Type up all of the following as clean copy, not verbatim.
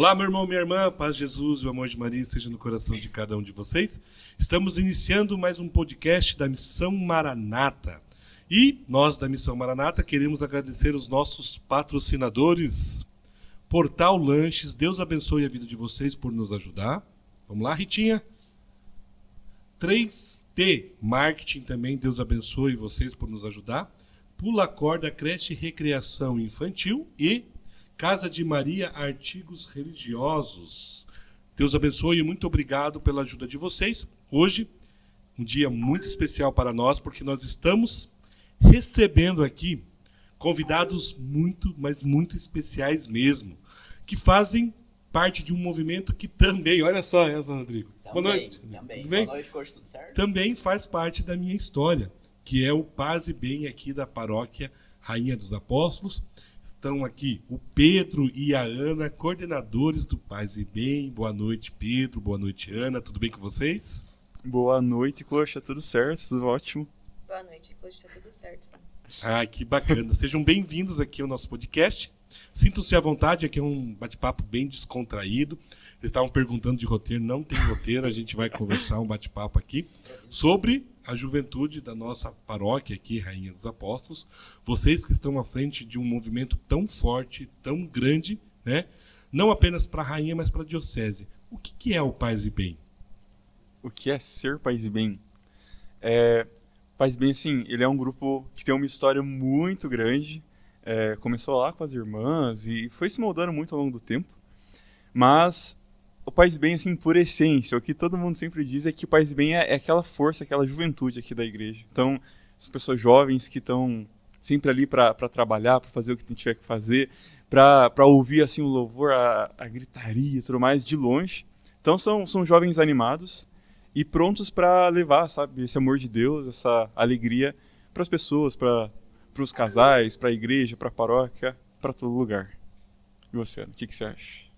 Olá, meu irmão, minha irmã, paz de Jesus e o amor de Maria seja no coração de cada um de vocês. Estamos iniciando mais um podcast da Missão Maranata. E nós da Missão Maranata queremos agradecer os nossos patrocinadores. Portal Lanches, Deus abençoe a vida de vocês por nos ajudar. Vamos lá, Ritinha? 3T Marketing também, Deus abençoe vocês por nos ajudar. Pula Corda, Creche Recreação Infantil e Casa de Maria Artigos Religiosos. Deus abençoe e muito obrigado pela ajuda de vocês. Hoje, um dia muito especial para nós, porque nós estamos recebendo aqui convidados muito, mas muito especiais mesmo, que fazem parte de um movimento que também, olha só essa, Rodrigo. Boa noite. Também. Tudo bem? Boa noite, Coach, tudo certo? Também faz parte da minha história, que é o Paz e Bem aqui da paróquia Rainha dos Apóstolos. Estão aqui o Pedro e a Ana, coordenadores do Paz e Bem. Boa noite, Pedro. Boa noite, Ana. Tudo bem com vocês? Boa noite, Coxa. Tudo certo? Tudo ótimo. Boa noite, Coxa. Tudo certo, sim. Ah, que bacana. Sejam bem-vindos aqui ao nosso podcast. Sintam-se à vontade, aqui é um bate-papo bem descontraído. Eles estavam perguntando de roteiro, não tem roteiro, a gente vai conversar um bate-papo aqui sobre a juventude da nossa paróquia aqui, Rainha dos Apóstolos. Vocês que estão à frente de um movimento tão forte, tão grande, né? Não apenas para a Rainha, mas para a Diocese. O que é o Paz e Bem? O que é ser Paz e Bem? Paz e Bem, assim, ele é um grupo que tem uma história muito grande. Começou lá com as irmãs e foi se moldando muito ao longo do tempo. Mas o Paz e Bem, assim, por essência, o que todo mundo sempre diz é que o Paz e Bem é aquela força, aquela juventude aqui da igreja. Então, as pessoas jovens que estão sempre ali para trabalhar, para fazer o que tiver que fazer, para ouvir assim o louvor, a gritaria e tudo mais de longe. Então, são jovens animados e prontos para levar, sabe, esse amor de Deus, essa alegria para as pessoas, para os casais, para a igreja, para a paróquia, para todo lugar. E você, Ana, o que você acha?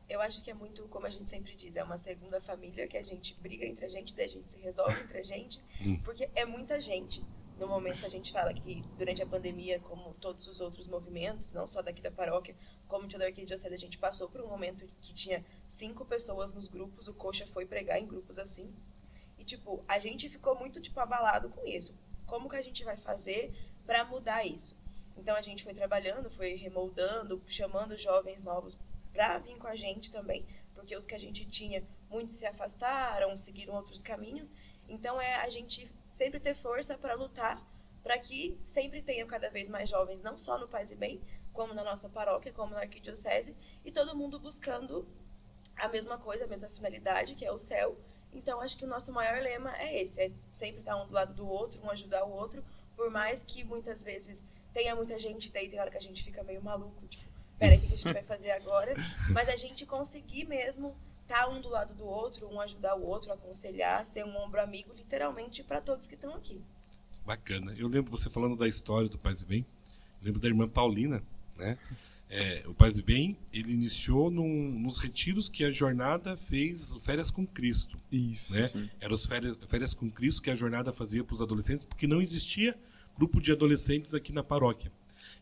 Eu acho que é muito, como a gente sempre diz, é uma segunda família que a gente briga entre a gente, daí a gente se resolve entre a gente, porque é muita gente. No momento a gente fala que durante a pandemia, como todos os outros movimentos, não só daqui da paróquia, como de toda a arquidiocese, a gente passou por um momento que tinha 5 pessoas nos grupos, o Coxa foi pregar em grupos assim, e tipo, a gente ficou muito tipo abalado com isso. Como que a gente vai fazer para mudar isso? Então a gente foi trabalhando, foi remoldando, chamando jovens novos para vir com a gente também, porque os que a gente tinha, muitos se afastaram, seguiram outros caminhos. Então é a gente sempre ter força para lutar, para que sempre tenham cada vez mais jovens, não só no Paz e Bem, como na nossa paróquia, como na arquidiocese, e todo mundo buscando a mesma coisa, a mesma finalidade, que é o céu. Então acho que o nosso maior lema é esse, é sempre estar um do lado do outro, um ajudar o outro, por mais que muitas vezes tenha muita gente, daí tem hora que a gente fica meio maluco, tipo, peraí, o que a gente vai fazer agora? Mas a gente conseguir mesmo estar um do lado do outro, um ajudar o outro, aconselhar, ser um ombro amigo, literalmente, para todos que estão aqui. Bacana. Eu lembro você falando da história do Paz e Bem. Eu lembro da irmã Paulina, né? O Paz e Bem, ele iniciou nos retiros que a jornada fez, o Férias com Cristo. Isso, né? sim. Eram os férias com Cristo que a jornada fazia para os adolescentes, porque não existia grupo de adolescentes aqui na paróquia.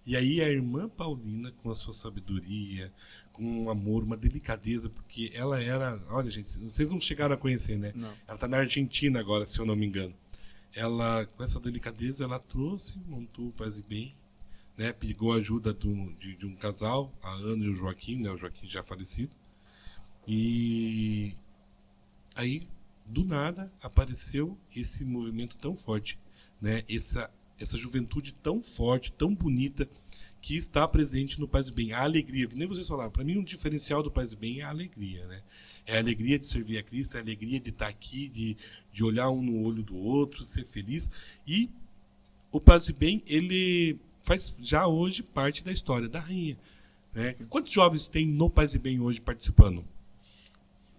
E aí a irmã Paulina, com a sua sabedoria, com um amor, uma delicadeza, porque ela era... Olha, gente, vocês não chegaram a conhecer, né? Não. Ela está na Argentina agora, se eu não me engano. Ela, com essa delicadeza, ela trouxe, montou o Paz e Bem, né? Pegou a ajuda de um casal, a Ana e o Joaquim, né? O Joaquim já falecido. E aí, do nada, apareceu esse movimento tão forte, né? Essa juventude tão forte, tão bonita, que está presente no Paz e Bem. A alegria, que nem vocês falaram, para mim um diferencial do Paz e Bem é a alegria, né? É a alegria de servir a Cristo, é a alegria de estar aqui, de olhar um no olho do outro, ser feliz. E o Paz e Bem, ele faz já hoje parte da história da Rainha, né? Quantos jovens tem no Paz e Bem hoje participando?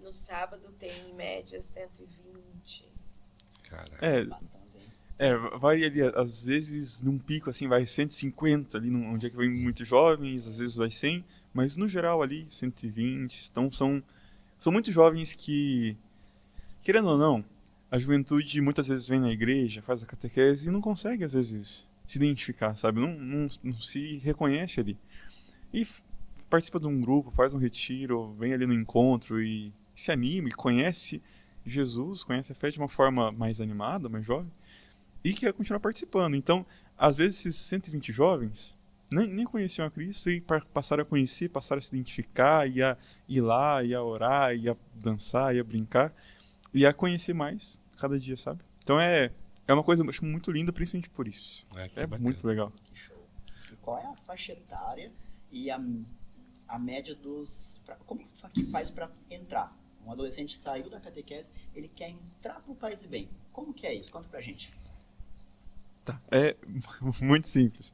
No sábado tem, em média, 120. Caraca. Bastante. Vai ali, às vezes, num pico, assim, vai 150 ali, onde é que vem muitos jovens, às vezes vai 100, mas no geral ali, 120. Então são muitos jovens que, querendo ou não, a juventude muitas vezes vem na igreja, faz a catequese e não consegue, às vezes, se identificar, sabe? Não se reconhece ali. E participa de um grupo, faz um retiro, vem ali no encontro e se anima e conhece Jesus, conhece a fé de uma forma mais animada, mais jovem, e quer continuar participando. Então, às vezes, esses 120 jovens nem conheciam a Cristo e passaram a conhecer, passaram a se identificar, e a ir lá, e a orar, e a dançar, e a brincar, e a conhecer mais cada dia, sabe? Então é uma coisa, acho, muito linda, principalmente por isso. É muito legal. Que show. E qual é a faixa etária e a média dos... Como que faz para entrar? Um adolescente saiu da catequese, ele quer entrar pro Paz e Bem. Como que é isso? Conta pra gente. Tá, é muito simples.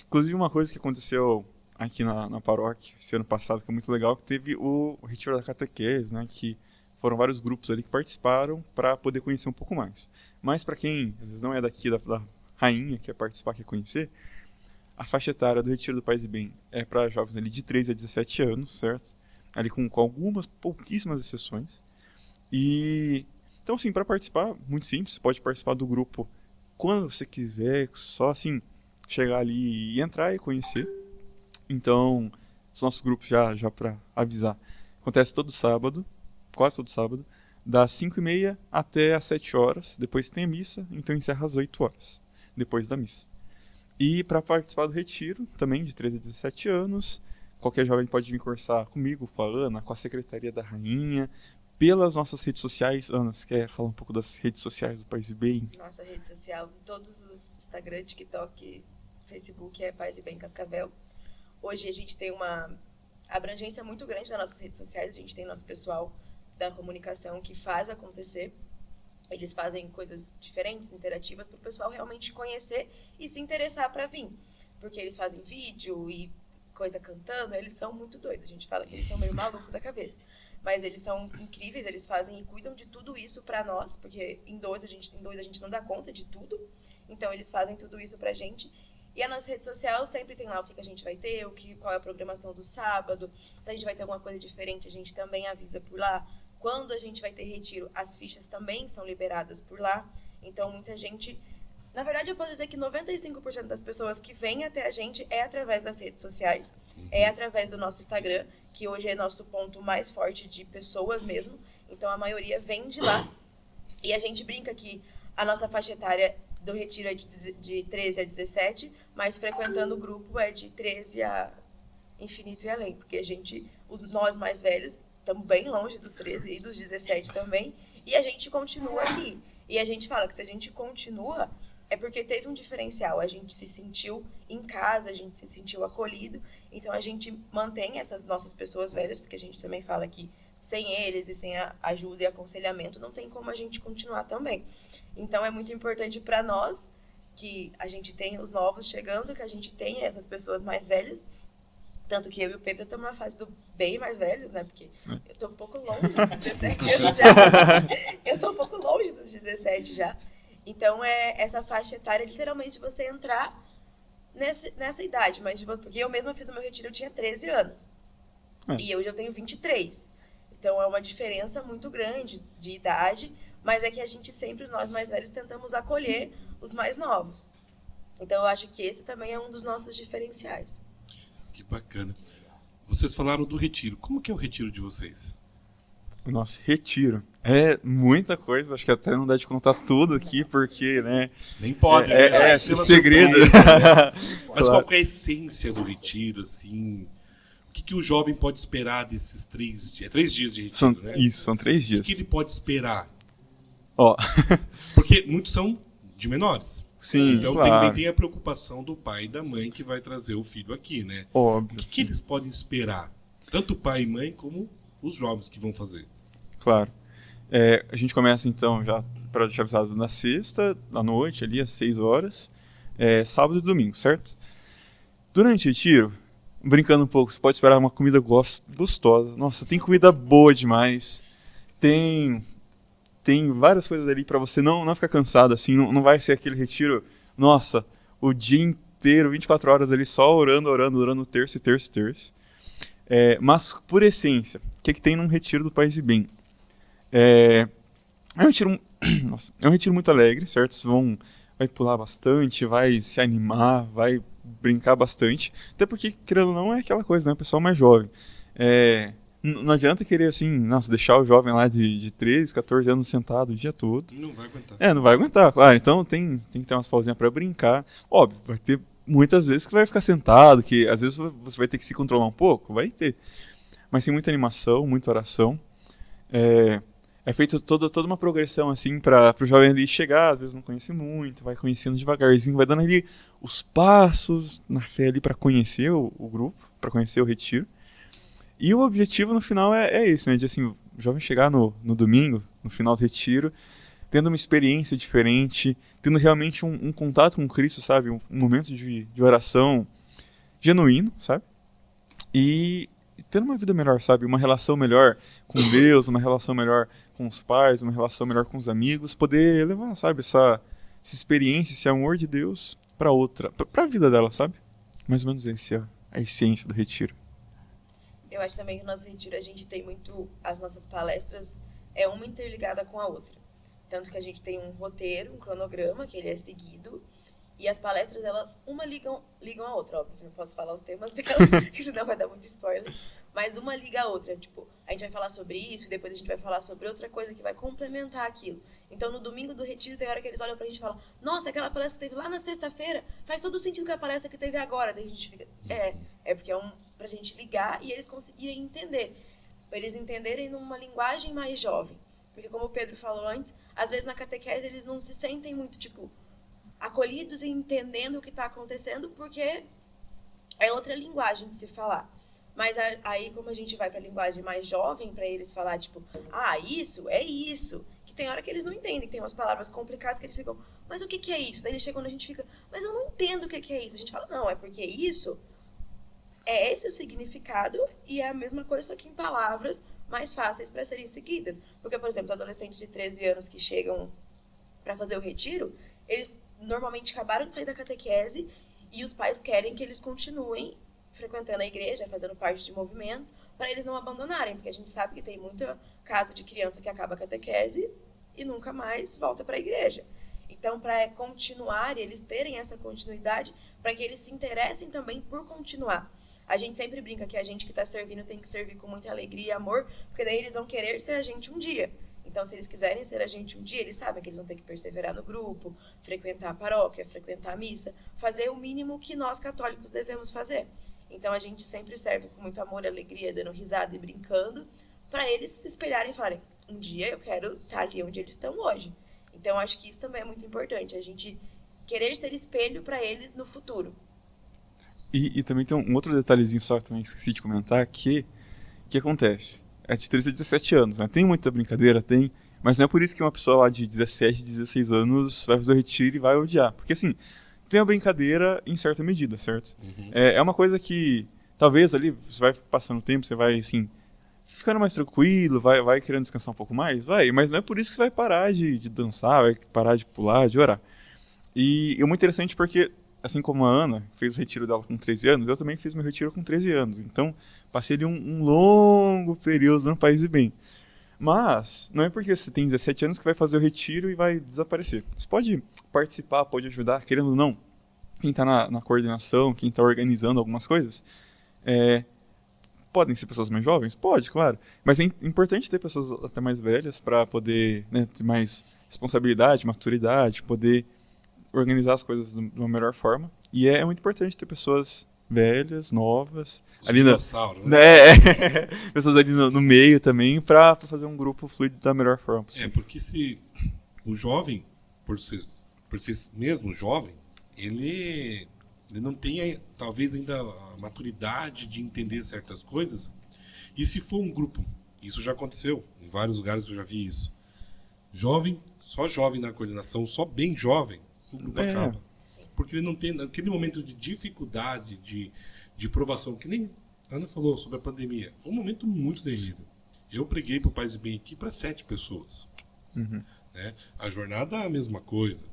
Inclusive, uma coisa que aconteceu aqui na paróquia esse ano passado, que é muito legal, que teve o retiro da catequese, né, que foram vários grupos ali que participaram para poder conhecer um pouco mais. Mas para quem às vezes não é daqui da rainha, quer participar, quer conhecer, a faixa etária do retiro do Paz e Bem é para jovens ali de 13 a 17 anos, certo? Ali com algumas pouquíssimas exceções. E então, assim, para participar, muito simples, você pode participar do grupo quando você quiser, só assim chegar ali e entrar e conhecer. Então, os nossos grupos, já para avisar, acontece todo sábado, quase todo sábado, das 5h30 até às 7 horas. Depois tem a missa, então encerra às 8 horas, depois da missa. E para participar do retiro, também de 13 a 17 anos, qualquer jovem pode vir conversar comigo, com a Ana, com a Secretaria da Rainha, pelas nossas redes sociais. Ana, você quer falar um pouco das redes sociais do Paz e Bem? Nossa rede social, todos os Instagram, TikTok, Facebook é Paz e Bem Cascavel. Hoje a gente tem uma abrangência muito grande nas nossas redes sociais. A gente tem nosso pessoal da comunicação que faz acontecer. Eles fazem coisas diferentes, interativas, para o pessoal realmente conhecer e se interessar para vir. Porque eles fazem vídeo e coisa cantando, eles são muito doidos. A gente fala que eles são meio malucos da cabeça. Mas eles são incríveis, eles fazem e cuidam de tudo isso para nós, porque em dois a gente não dá conta de tudo. Então eles fazem tudo isso pra gente. E a nossa rede social sempre tem lá o que a gente vai ter, qual é a programação do sábado. Se a gente vai ter alguma coisa diferente, a gente também avisa por lá. Quando a gente vai ter retiro, as fichas também são liberadas por lá. Então, muita gente... Na verdade, eu posso dizer que 95% das pessoas que vêm até a gente é através das redes sociais. É através do nosso Instagram, que hoje é nosso ponto mais forte de pessoas mesmo. Então, a maioria vem de lá. E a gente brinca que a nossa faixa etária do retiro é de 13 a 17, mas frequentando o grupo é de 13 a infinito e além. Porque nós mais velhos estamos bem longe dos 13 e dos 17 também. E a gente continua aqui. E a gente fala que se a gente continua, é porque teve um diferencial. A gente se sentiu em casa, a gente se sentiu acolhido. Então, a gente mantém essas nossas pessoas velhas, porque a gente também fala que sem eles e sem a ajuda e aconselhamento, não tem como a gente continuar também. Então, é muito importante para nós que a gente tenha os novos chegando, que a gente tenha essas pessoas mais velhas. Tanto que eu e o Pedro estamos na fase do bem mais velhos, né? Porque eu tô um pouco longe dos 17 anos já. Eu tô um pouco longe dos 17 já. Então, essa faixa etária, literalmente, você entrar nessa idade. Mas porque eu mesma fiz o meu retiro, eu tinha 13 anos. E hoje eu tenho 23. Então, é uma diferença muito grande de idade. Mas é que a gente sempre, nós mais velhos, tentamos acolher os mais novos. Então, eu acho que esse também é um dos nossos diferenciais. Que bacana. Vocês falaram do retiro. Como que é o retiro de vocês? O nosso retiro é muita coisa, acho que até não dá de contar tudo aqui, porque, né... Nem pode, né? É segredo. Mas qual que é a essência do retiro, assim? O que o jovem pode esperar desses 3 dias? 3 dias de retiro, né? Isso, são 3 dias. O que ele pode esperar? Ó. Porque muitos são de menores. Sim, então claro. também tem a preocupação do pai e da mãe que vai trazer o filho aqui, né? Óbvio. O que eles podem esperar? Tanto o pai e mãe como os jovens que vão fazer. Claro. A gente começa então já para deixar avisado na sexta, à noite, ali às 6 horas, sábado e domingo, certo? Durante o retiro, brincando um pouco, você pode esperar uma comida gostosa. Nossa, tem comida boa demais. Tem várias coisas ali para você não ficar cansado, assim, não vai ser aquele retiro, nossa, o dia inteiro, 24 horas ali só orando, terço. Mas, por essência, o que tem num retiro do Paz e Bem? É um retiro muito alegre, certo? Você vai pular bastante, vai se animar, vai brincar bastante. Até porque, querendo ou não, é aquela coisa, né? O pessoal mais jovem. Não adianta querer, assim, nossa, deixar o jovem lá de 13, 14 anos sentado o dia todo. Não vai aguentar. Não vai aguentar, claro. Então tem que ter umas pausinhas pra brincar. Óbvio, vai ter muitas vezes que vai ficar sentado, que às vezes você vai ter que se controlar um pouco, vai ter. Mas tem muita animação, muita oração. É feito toda uma progressão, assim, para o jovem ali chegar, às vezes não conhece muito, vai conhecendo devagarzinho, vai dando ali os passos na fé ali para conhecer o grupo, para conhecer o retiro. E o objetivo no final é esse, né? De assim, o jovem chegar no domingo, no final do retiro, tendo uma experiência diferente, tendo realmente um contato com Cristo, sabe? Um momento de oração genuíno, sabe? E tendo uma vida melhor, sabe? Uma relação melhor com Deus, uma relação melhor com os pais, uma relação melhor com os amigos, poder levar, sabe? Essa experiência, esse amor de Deus para outra, para a vida dela, sabe? Mais ou menos essa é a essência do retiro. Eu acho também que no nosso retiro a gente tem muito, as nossas palestras uma interligada com a outra. Tanto que a gente tem um roteiro, um cronograma, que ele é seguido, e as palestras, elas, uma ligam a outra, óbvio, não posso falar os temas delas, porque senão vai dar muito spoiler, mas uma liga a outra, tipo, a gente vai falar sobre isso, e depois a gente vai falar sobre outra coisa que vai complementar aquilo. Então, no domingo do retiro, tem hora que eles olham pra gente e falam, nossa, aquela palestra que teve lá na sexta-feira, faz todo sentido com a palestra que teve agora. Daí a gente fica, porque pra gente ligar e eles conseguirem entender, pra eles entenderem numa linguagem mais jovem. Porque como o Pedro falou antes, às vezes na catequese eles não se sentem muito, tipo, acolhidos e entendendo o que está acontecendo, porque é outra linguagem de se falar. Mas aí, como a gente vai para a linguagem mais jovem, para eles falar, tipo, isso é isso. Que tem hora que eles não entendem, tem umas palavras complicadas que eles ficam, mas o que é isso? Daí eles chegam quando a gente fica, mas eu não entendo o que é isso. A gente fala, não, é porque isso é esse o significado e é a mesma coisa, só que em palavras mais fáceis para serem seguidas. Porque, por exemplo, adolescentes de 13 anos que chegam para fazer o retiro, eles normalmente acabaram de sair da catequese e os pais querem que eles continuem frequentando a igreja, fazendo parte de movimentos, para eles não abandonarem, porque a gente sabe que tem muito caso de criança que acaba a catequese e nunca mais volta para a igreja. Então, para continuar e eles terem essa continuidade, para que eles se interessem também por continuar. A gente sempre brinca que a gente que está servindo tem que servir com muita alegria e amor, porque daí eles vão querer ser a gente um dia. Então, se eles quiserem ser a gente um dia, eles sabem que eles vão ter que perseverar no grupo, frequentar a paróquia, frequentar a missa, fazer o mínimo que nós católicos devemos fazer. Então, a gente sempre serve com muito amor, alegria, dando risada e brincando, para eles se espelharem e falarem, um dia eu quero estar ali onde eles estão hoje. Então, acho que isso também é muito importante, a gente querer ser espelho para eles no futuro. E também tem um outro detalhezinho só que também esqueci de comentar, que acontece? É de 13 a 17 anos, né? Tem muita brincadeira, tem, mas não é por isso que uma pessoa lá de 17, 16 anos vai fazer o retiro e vai odiar. Porque assim, tem a brincadeira em certa medida, certo? Uhum. É uma coisa que talvez ali você vai passando o tempo, você vai assim, ficando mais tranquilo, vai querendo descansar um pouco mais, mas não é por isso que você vai parar de dançar, vai parar de pular, de orar. E é muito interessante porque, assim como a Ana fez o retiro dela com 13 anos, eu também fiz meu retiro com 13 anos. Então, passei ali um longo período no País e Bem. Mas, não é porque você tem 17 anos que vai fazer o retiro e vai desaparecer. Você pode participar, pode ajudar, querendo ou não. Quem está na coordenação, quem está organizando algumas coisas, podem ser pessoas mais jovens? Pode, claro. Mas é importante ter pessoas até mais velhas para poder, né, ter mais responsabilidade, maturidade, poder organizar as coisas de uma melhor forma. E é muito importante ter pessoas velhas, novas, ali pessoas ali no meio também, para fazer um grupo fluido da melhor forma possível. Porque se o jovem, por ser mesmo jovem, ele não tem talvez ainda a maturidade de entender certas coisas. E se for um grupo, isso já aconteceu em vários lugares que eu já vi isso, só jovem na coordenação, só bem jovem, o grupo acaba. Sim. Porque ele não tem aquele momento de dificuldade, de provação, que nem a Ana falou sobre a pandemia. Foi um momento muito terrível. Eu preguei para o Paz e Bem aqui para 7 pessoas. Uhum. Né? A jornada é a mesma coisa.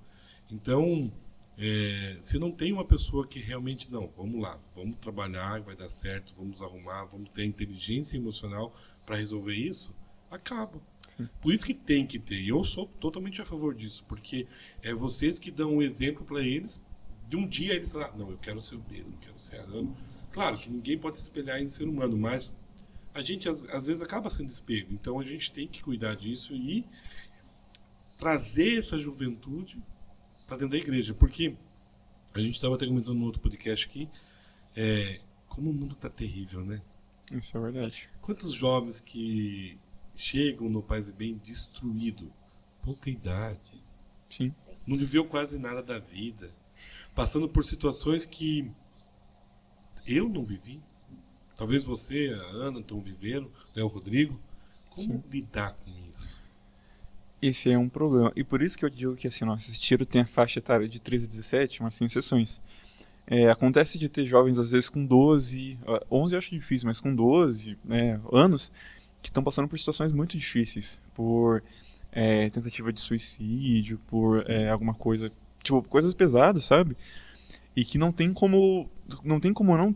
Então, se não tem uma pessoa que realmente, não, vamos lá, vamos trabalhar, vai dar certo, vamos arrumar, vamos ter inteligência emocional para resolver isso, acaba. Por isso que tem que ter. E eu sou totalmente a favor disso, porque é vocês que dão um exemplo para eles de um dia eles falam, não, eu quero ser o Pedro, eu quero ser a Ana. Claro que ninguém pode se espelhar em um ser humano, mas a gente às vezes acaba sendo espelho. Então a gente tem que cuidar disso e trazer essa juventude para dentro da igreja. Porque a gente estava até comentando no outro podcast aqui, como o mundo está terrível, né? Isso é verdade. Quantos jovens que chegam no Paz e Bem destruído, pouca idade, Sim. não viveu quase nada da vida, passando por situações que eu não vivi. Talvez você, a Ana, estão vivendo, né, o Rodrigo. Como lidar com isso? Esse é um problema. E por isso que eu digo que assim, nosso tiro tem a faixa etária de 13 a 17, mas sem exceções. Acontece de ter jovens, às vezes, com 12, 11 eu acho difícil, mas com 12 anos, que estão passando por situações muito difíceis. Por tentativa de suicídio, por alguma coisa, tipo, coisas pesadas, sabe? E que não tem como não,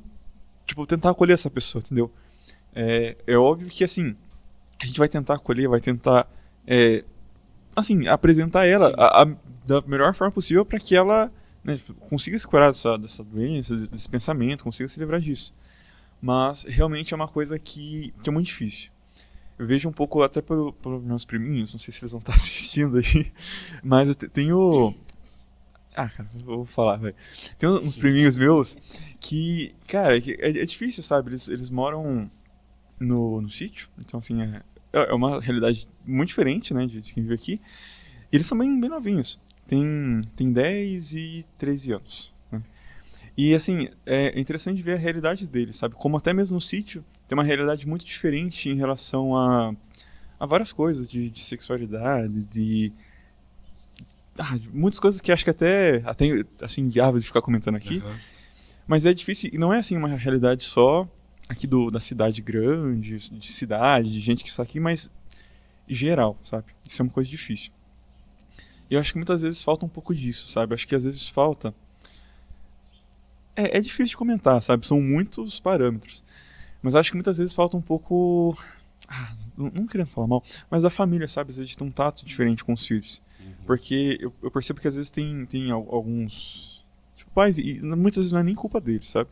tipo, tentar acolher essa pessoa, entendeu? É óbvio que, assim, a gente vai tentar acolher, vai tentar, assim, apresentar ela da melhor forma possível para que ela, né, consiga se curar dessa doença, desse pensamento, consiga se livrar disso. Mas, realmente, é uma coisa que é muito difícil. Eu vejo um pouco, até pelos meus priminhos, não sei se eles vão estar assistindo aí, mas eu tenho... cara, eu vou falar, velho. Tem uns priminhos meus que, cara, é difícil, sabe? Eles moram no sítio, então, assim, é uma realidade muito diferente, né, de quem vive aqui. E eles são bem novinhos. Tem 10 e 13 anos, né? E, assim, é interessante ver a realidade deles, sabe? Como até mesmo no sítio tem uma realidade muito diferente em relação a várias coisas, de sexualidade, de muitas coisas que acho que até assim, inviável de ficar comentando aqui. Uhum. Mas é difícil, e não é assim uma realidade só aqui da cidade grande, de cidade, de gente que está aqui, mas em geral, sabe? Isso é uma coisa difícil. E eu acho que muitas vezes falta um pouco disso, sabe? Acho que às vezes falta... É difícil de comentar, sabe? São muitos parâmetros. Mas acho que muitas vezes falta um pouco... não querendo falar mal, mas a família, sabe? Às vezes tem um tato diferente com os filhos. Porque eu percebo que às vezes tem alguns pais, e muitas vezes não é nem culpa deles, sabe?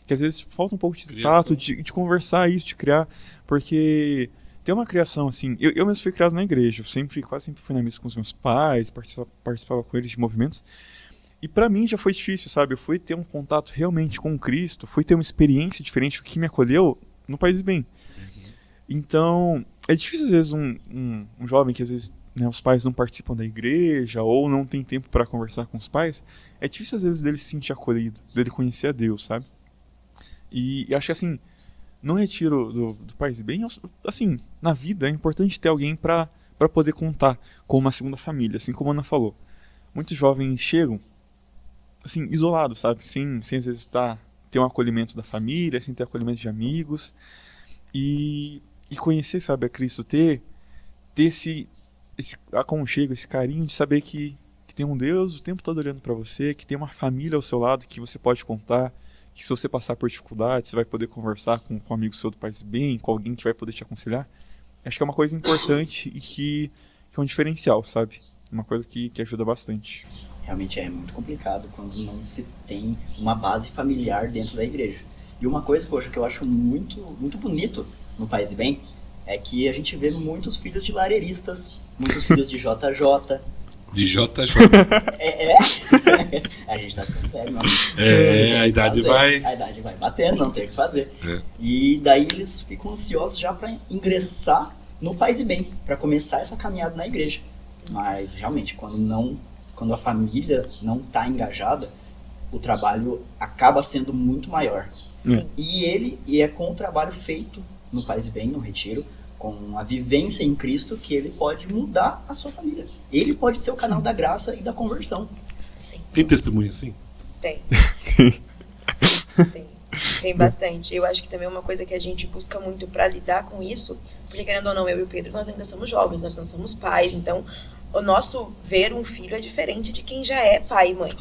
Que às vezes falta um pouco de tato, de conversar isso, de criar, porque tem uma criação assim, eu mesmo fui criado na igreja, eu quase sempre fui na missa com os meus pais, participava com eles de movimentos, e pra mim já foi difícil, sabe? Eu fui ter um contato realmente com Cristo, fui ter uma experiência diferente, o que me acolheu no Paz e Bem. Então, é difícil às vezes um jovem que às vezes, né, os pais não participam da igreja ou não tem tempo para conversar com os pais, é difícil às vezes dele se sentir acolhido, dele conhecer a Deus, sabe? E acho que assim, no retiro do Paz e Bem, assim, na vida é importante ter alguém para poder contar com uma segunda família, assim como a Ana falou. Muitos jovens chegam, assim, isolados, sabe? Sem às vezes ter um acolhimento da família, sem ter acolhimento de amigos. E conhecer, sabe, a Cristo, ter esse aconchego, esse carinho de saber que tem um Deus o tempo todo olhando para você, que tem uma família ao seu lado que você pode contar, que se você passar por dificuldade, você vai poder conversar com um amigo seu do Paz e Bem, com alguém que vai poder te aconselhar. Acho que é uma coisa importante e que é um diferencial, sabe? Uma coisa que ajuda bastante. Realmente é muito complicado quando não se tem uma base familiar dentro da igreja. E uma coisa, poxa, que eu acho muito, muito bonito no Paz e Bem é que a gente vê muitos filhos de lareiristas, muitos filhos de JJ. De JJ. A gente tá ficando velho, não. A idade vai... A idade vai batendo, não tem o que fazer. E daí eles ficam ansiosos já para ingressar no Paz e Bem, para começar essa caminhada na igreja. Mas realmente, quando a família não tá engajada, o trabalho acaba sendo muito maior. Sim. E é com o trabalho feito no Paz e Bem, no retiro, com a vivência em Cristo, que ele pode mudar a sua família. Ele pode ser o canal da graça e da conversão. Sim. Tem testemunho assim? Tem. Tem bastante. Eu acho que também é uma coisa que a gente busca muito para lidar com isso, porque querendo ou não, eu e o Pedro, nós ainda somos jovens, nós não somos pais, então o nosso ver um filho é diferente de quem já é pai e mãe.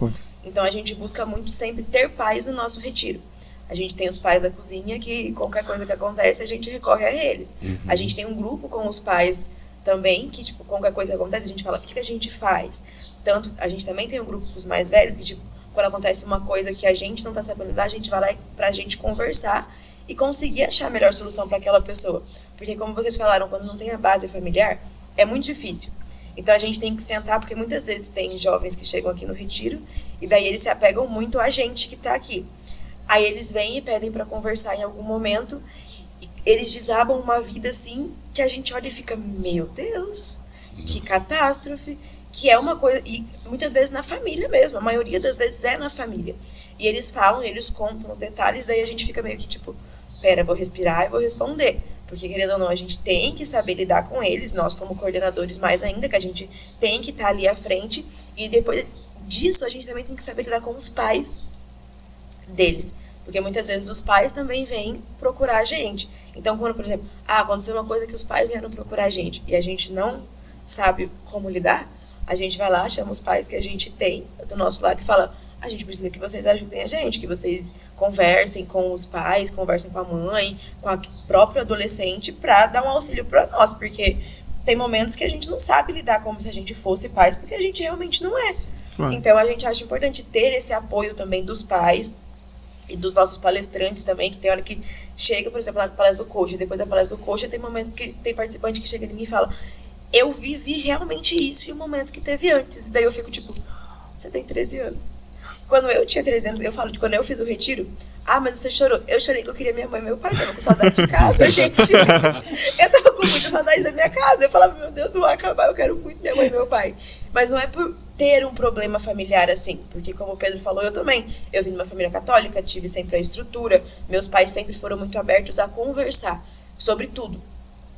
Então a gente busca muito sempre ter pais no nosso retiro. A gente tem os pais da cozinha que qualquer coisa que acontece a gente recorre a eles. A gente tem um grupo com os pais também que, tipo, qualquer coisa que acontece a gente fala, o que a gente faz? Tanto, a gente também tem um grupo com os mais velhos que, tipo, quando acontece uma coisa que a gente não tá sabendo lidar, a gente vai lá pra gente conversar e conseguir achar a melhor solução para aquela pessoa. Porque como vocês falaram, quando não tem a base familiar, é muito difícil. Então a gente tem que sentar, porque muitas vezes tem jovens que chegam aqui no retiro e daí eles se apegam muito a gente que tá aqui. Aí eles vêm e pedem para conversar em algum momento e eles desabam uma vida assim que a gente olha e fica, meu Deus, que catástrofe, que é uma coisa, e muitas vezes na família mesmo, a maioria das vezes é na família. E eles falam, eles contam os detalhes, daí a gente fica meio que tipo, pera, vou respirar e vou responder. Porque, querendo ou não, a gente tem que saber lidar com eles, nós como coordenadores mais ainda, que a gente tem que estar ali à frente. E depois disso, a gente também tem que saber lidar com os pais deles. Porque muitas vezes os pais também vêm procurar a gente. Então, quando, por exemplo, aconteceu uma coisa que os pais vieram procurar a gente e a gente não sabe como lidar, a gente vai lá, chama os pais que a gente tem do nosso lado e fala, a gente precisa que vocês ajudem a gente, que vocês conversem com os pais, conversem com a mãe, com a própria adolescente, para dar um auxílio para nós, porque tem momentos que a gente não sabe lidar como se a gente fosse pais, porque a gente realmente não é. Então a gente acha importante ter esse apoio também dos pais e dos nossos palestrantes também, que tem hora que chega, por exemplo, na palestra do coach, depois da palestra do coach, tem momento que tem participante que chega em mim e fala, eu vivi realmente isso e o momento que teve antes. E daí eu fico tipo, você tem 13 anos. Quando eu tinha 13 anos, eu falo de quando eu fiz o retiro, mas você chorou. Eu chorei que eu queria minha mãe e meu pai, eu tava com saudade de casa, gente. Eu tava com muita saudade da minha casa. Eu falava, meu Deus, não vai acabar, eu quero muito minha mãe e meu pai. Mas não é por ter um problema familiar assim, porque como o Pedro falou, eu também. Eu vim de uma família católica, tive sempre a estrutura, meus pais sempre foram muito abertos a conversar sobre tudo.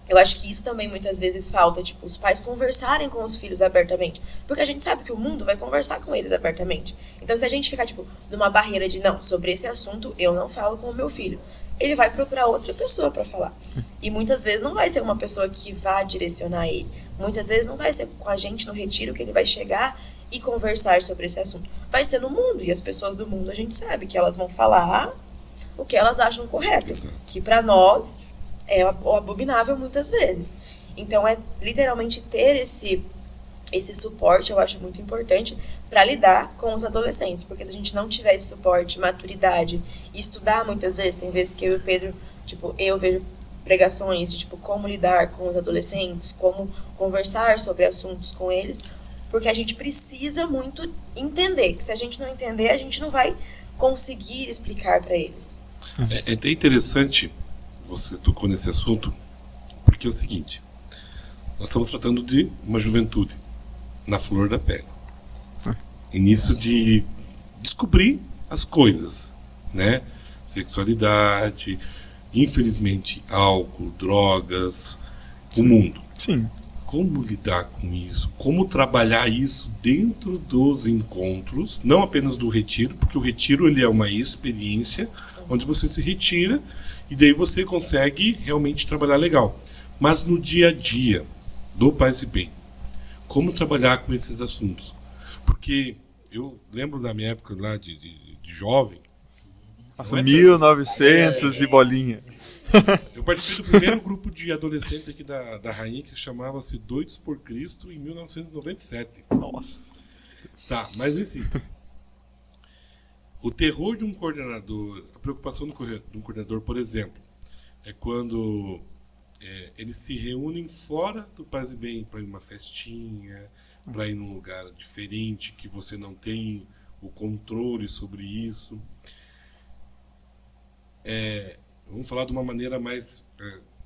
Eu acho que isso também muitas vezes falta, tipo, os pais conversarem com os filhos abertamente. Porque a gente sabe que o mundo vai conversar com eles abertamente. Então, se a gente ficar, tipo, numa barreira de, não, sobre esse assunto eu não falo com o meu filho, ele vai procurar outra pessoa para falar. E muitas vezes não vai ser uma pessoa que vá direcionar ele. Muitas vezes não vai ser com a gente no retiro que ele vai chegar e conversar sobre esse assunto. Vai ser no mundo. E as pessoas do mundo, a gente sabe que elas vão falar o que elas acham correto. Que para nós é o abominável muitas vezes. Então é literalmente ter esse suporte, eu acho muito importante para lidar com os adolescentes, porque se a gente não tiver esse suporte, maturidade, e estudar muitas vezes, tem vezes que eu e o Pedro, tipo, eu vejo pregações de tipo como lidar com os adolescentes, como conversar sobre assuntos com eles, porque a gente precisa muito entender, que se a gente não entender, a gente não vai conseguir explicar para eles. É até interessante você tocou nesse assunto, porque é o seguinte, nós estamos tratando de uma juventude na flor da pele, início de descobrir as coisas, né? Sexualidade, infelizmente álcool, drogas, o mundo. Sim. Como lidar com isso? Como trabalhar isso dentro dos encontros, não apenas do retiro, porque o retiro ele é uma experiência onde você se retira e daí você consegue realmente trabalhar legal. Mas no dia a dia do Paz e Bem, como trabalhar com esses assuntos? Porque eu lembro da minha época lá de jovem. Nossa, 1900 e bolinha. Eu participei do primeiro grupo de adolescente aqui da Rainha, que chamava-se Doidos por Cristo, em 1997. Nossa. Tá, mas assim, o terror de um coordenador, a preocupação de um coordenador, por exemplo, é quando eles se reúnem fora do Paz e Bem para ir uma festinha, para ir num lugar diferente, que você não tem o controle sobre isso. Vamos falar de uma maneira mais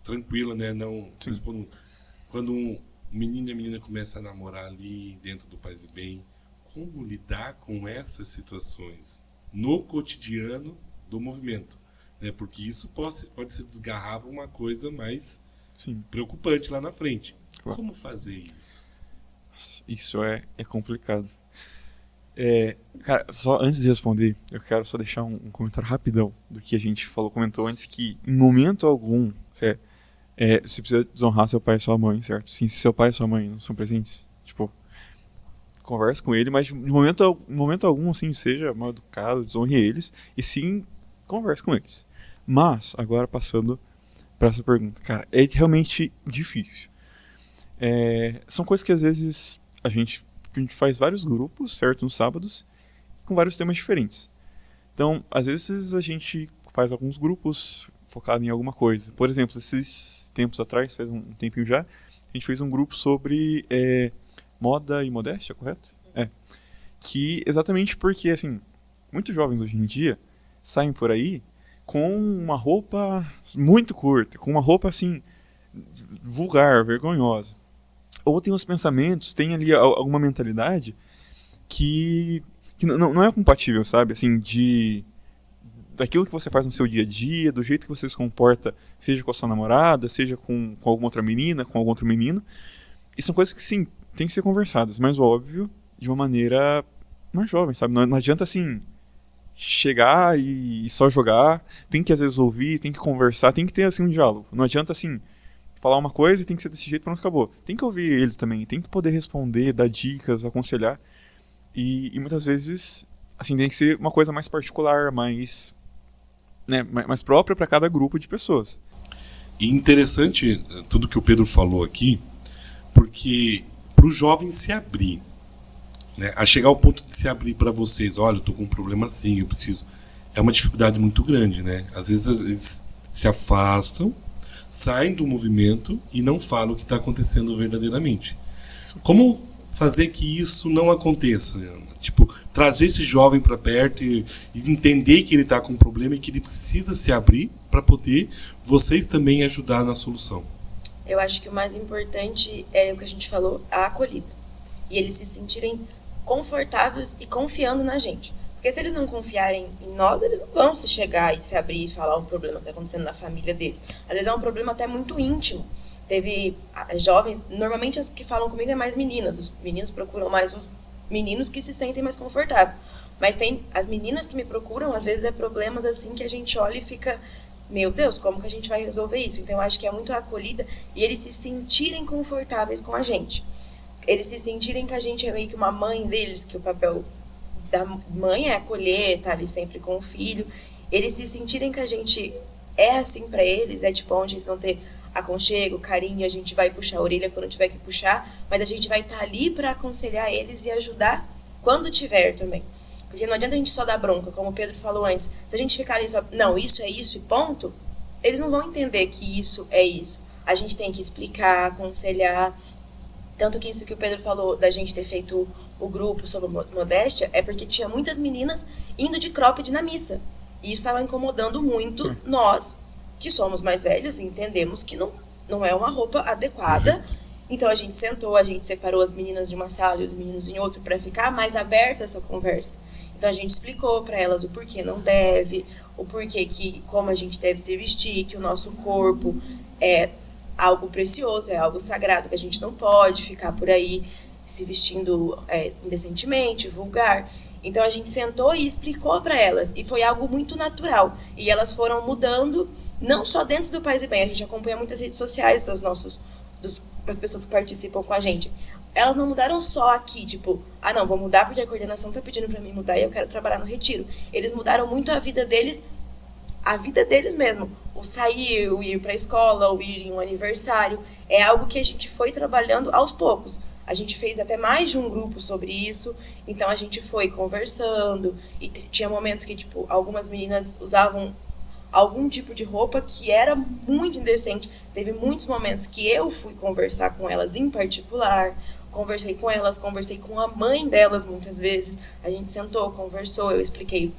tranquila, né? Não, quando um menino e a menina começam a namorar ali dentro do Paz e Bem, como lidar com essas situações no cotidiano do movimento, né? Porque isso pode se desgarrar para uma coisa mais preocupante lá na frente. Claro. Como fazer isso? Isso é complicado. Cara, só antes de responder, eu quero só deixar um comentário rapidão do que a gente comentou antes, que em momento algum você precisa desonrar seu pai e sua mãe, certo? Sim, se seu pai e sua mãe não são presentes, tipo, converse com ele, mas em momento algum, assim, seja mal educado, desonre eles, e sim, converse com eles. Mas, agora passando para essa pergunta, cara, é realmente difícil. São coisas que às vezes a gente faz vários grupos, certo, nos sábados, com vários temas diferentes. Então, às vezes a gente faz alguns grupos focados em alguma coisa. Por exemplo, esses tempos atrás, faz um tempinho já, a gente fez um grupo sobre moda e modéstia, correto? Que exatamente porque, assim, muitos jovens hoje em dia saem por aí com uma roupa muito curta, com uma roupa, assim, vulgar, vergonhosa. Ou tem uns pensamentos, tem ali alguma mentalidade que não é compatível, sabe? Assim, daquilo que você faz no seu dia a dia, do jeito que você se comporta, seja com a sua namorada, seja com alguma outra menina, com algum outro menino. E são coisas que, sim, tem que ser conversadas, mas óbvio, de uma maneira mais jovem, sabe? Não adianta, assim, chegar e só jogar. Tem que, às vezes, ouvir, tem que conversar, tem que ter, assim, um diálogo. Não adianta, assim, falar uma coisa e tem que ser desse jeito, pronto, acabou. Tem que ouvir ele também, tem que poder responder, dar dicas, aconselhar. E muitas vezes, assim, tem que ser uma coisa mais particular, mais própria para cada grupo de pessoas. E interessante tudo que o Pedro falou aqui, porque para o jovem se abrir, né, a chegar ao ponto de se abrir para vocês, olha, eu tô com um problema assim, eu preciso, é uma dificuldade muito grande, né? Às vezes eles se afastam, saem do movimento e não falam o que está acontecendo verdadeiramente. Como fazer que isso não aconteça, Ana? Tipo, trazer esse jovem para perto e entender que ele está com um problema e que ele precisa se abrir para poder vocês também ajudar na solução. Eu acho que o mais importante é o que a gente falou, a acolhida. E eles se sentirem confortáveis e confiando na gente. Porque se eles não confiarem em nós, eles não vão se chegar e se abrir e falar um problema que está acontecendo na família deles. Às vezes é um problema até muito íntimo. Teve jovens, normalmente as que falam comigo é mais meninas. Os meninos procuram mais os meninos que se sentem mais confortáveis. Mas tem as meninas que me procuram, às vezes é problemas assim que a gente olha e fica, meu Deus, como que a gente vai resolver isso? Então eu acho que é muito a acolhida e eles se sentirem confortáveis com a gente. Eles se sentirem que a gente é meio que uma mãe deles, que o papel da mãe é acolher, tá ali sempre com o filho. Eles se sentirem que a gente é assim pra eles, é tipo onde eles vão ter aconchego, carinho, a gente vai puxar a orelha quando tiver que puxar, mas a gente vai estar ali para aconselhar eles e ajudar quando tiver também. Porque não adianta a gente só dar bronca, como o Pedro falou antes. Se a gente ficar ali só, não, isso é isso e ponto, eles não vão entender que isso é isso. A gente tem que explicar, aconselhar. Tanto que isso que o Pedro falou da gente ter feito o grupo sobre modéstia é porque tinha muitas meninas indo de cropped na missa. E isso estava incomodando muito nós, que somos mais velhos e entendemos que não é uma roupa adequada. Então a gente sentou, a gente separou as meninas de uma sala e os meninos em outra para ficar mais aberta essa conversa. Então a gente explicou para elas o porquê não deve, o porquê que como a gente deve se vestir, que o nosso corpo é algo precioso, é algo sagrado, que a gente não pode ficar por aí se vestindo indecentemente, vulgar. Então a gente sentou e explicou para elas e foi algo muito natural. E elas foram mudando, não só dentro do Paz e Bem, a gente acompanha muitas redes sociais das pessoas que participam com a gente. Elas não mudaram só aqui, tipo, não, vou mudar porque a coordenação tá pedindo para mim mudar e eu quero trabalhar no retiro. Eles mudaram muito a vida deles mesmo. O sair, o ir para a escola, o ir em um aniversário, é algo que a gente foi trabalhando aos poucos. A gente fez até mais de um grupo sobre isso, então a gente foi conversando e tinha momentos que, tipo, algumas meninas usavam algum tipo de roupa que era muito indecente. Teve muitos momentos que eu fui conversar com elas em particular, conversei com elas, conversei com a mãe delas muitas vezes. A gente sentou, conversou, eu expliquei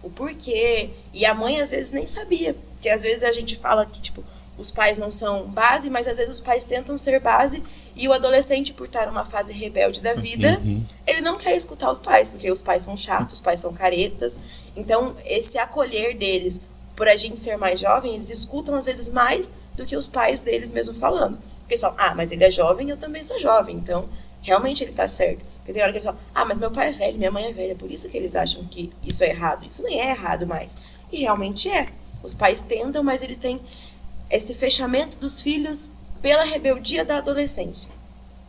o porquê. E a mãe às vezes nem sabia, porque às vezes a gente fala que, tipo, os pais não são base, mas às vezes os pais tentam ser base e o adolescente, por estar numa fase rebelde da vida, ele não quer escutar os pais, porque os pais são chatos, os pais são caretas. Então, esse acolher deles, por a gente ser mais jovem, eles escutam às vezes mais do que os pais deles mesmo falando. Porque eles falam, mas ele é jovem, eu também sou jovem, então realmente ele tá certo. Porque tem hora que eles falam, mas meu pai é velho, minha mãe é velha, por isso que eles acham que isso é errado. Isso nem é errado mais. E realmente é. Os pais tentam, mas eles têm esse fechamento dos filhos pela rebeldia da adolescência.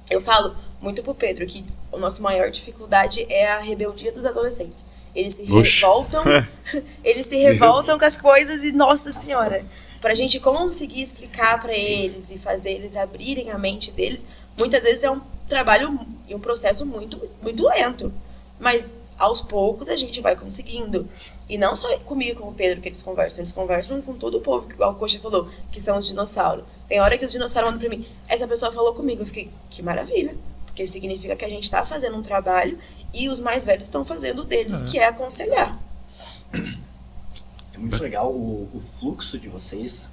Eu falo muito pro Pedro que a nossa maior dificuldade é a rebeldia dos adolescentes. Eles se revoltam, eles se revoltam com as coisas e, nossa senhora, pra gente conseguir explicar pra eles e fazer eles abrirem a mente deles, muitas vezes é um trabalho e um processo muito, muito lento. Mas aos poucos a gente vai conseguindo. E não só comigo com o Pedro que eles conversam com todo o povo, que igual o Coxa falou, que são os dinossauros. Tem hora que os dinossauros mandam pra mim, essa pessoa falou comigo, eu fiquei, que maravilha. Porque significa que a gente tá fazendo um trabalho e os mais velhos estão fazendo o deles, que é aconselhar. É muito legal o fluxo de vocês,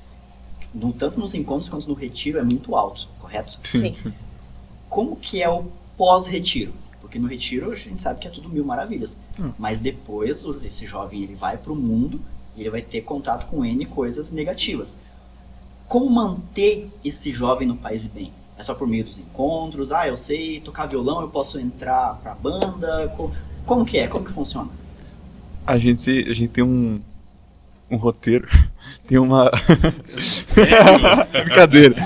tanto nos encontros quanto no retiro, é muito alto, correto? Sim. Como que é o pós-retiro? Porque no retiro a gente sabe que é tudo mil maravilhas. Mas depois esse jovem ele vai pro mundo e ele vai ter contato com N coisas negativas. Como manter esse jovem no paz e bem? É só por meio dos encontros? Eu sei tocar violão, eu posso entrar pra banda? Como que é? Como que funciona? A gente tem um roteiro, tem uma... Sério? Brincadeira.